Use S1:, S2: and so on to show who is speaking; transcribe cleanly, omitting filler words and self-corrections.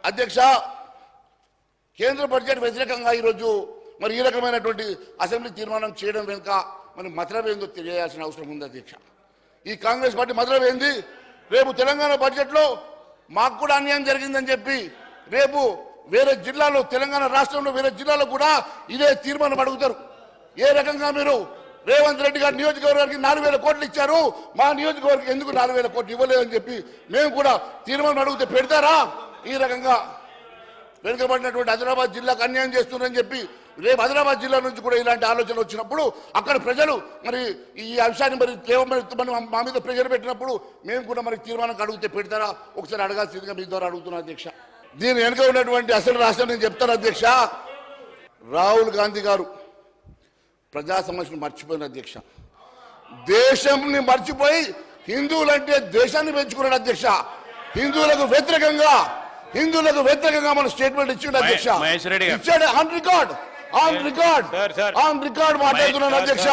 S1: అధ్యక్ష, కేంద్ర బడ్జెట్ వ్యతిరేకంగా ఈరోజు మరి ఈ రకమైనటువంటి అసెంబ్లీ తీర్మానం చేయడం వెనుక మరి మతలబ్ ఏందో తెలియాల్సిన అవసరం ఉంది అధ్యక్ష. ఈ కాంగ్రెస్ పార్టీ మతలబ్ ఏంది? రేపు తెలంగాణ బడ్జెట్లో మాకు కూడా అన్యాయం జరిగిందని చెప్పి రేపు వేరే జిల్లాలో, తెలంగాణ రాష్ట్రంలో వేరే జిల్లాలో కూడా ఇదే తీర్మానం అడుగుతారు. ఏ రకంగా మీరు రేవంత్ రెడ్డి గారి నియోజకవర్గానికి 4,000 కోట్లు ఇచ్చారు, మా నియోజకవర్గం ఎందుకు 4,000 కోట్లు ఇవ్వలేదని చెప్పి మేము కూడా తీర్మానం అడిగితే పెడతారా? ఈ రకంగా వెనుకబడినటువంటి ఆదిలాబాద్ జిల్లాకు అన్యాయం చేస్తున్నారని చెప్పి రేపు ఆదిలాబాద్ జిల్లా నుంచి కూడా ఇలాంటి ఆలోచన వచ్చినప్పుడు అక్కడ ప్రజలు మరి ఈ అంశాన్ని మరి మా మీద ప్రెజర్ పెట్టినప్పుడు మేము కూడా మరి తీర్మానం అడిగితే పెడతారా? ఒకసారి అడగాల్సిందిగా మీ ద్వారా అడుగుతున్నాను అధ్యక్ష. దీని వెనుక ఉన్నటువంటి అసలు రాష్ట్రం నేను చెప్తాను అధ్యక్ష. రాహుల్ గాంధీ గారు ప్రజా సమస్యను మర్చిపోయిన అధ్యక్ష. దేశంని మర్చిపోయి హిందువులంటే దేశాన్ని పెంచుకున్నాడు అధ్యక్ష. హిందువులకు వ్యతిరేకంగా మన స్టేట్మెంట్ ఇచ్చిండు అధ్యక్ష. ఇచ్చాడు ఆన్ రికార్డ్ మాట్లాడుతున్నాను అధ్యక్ష.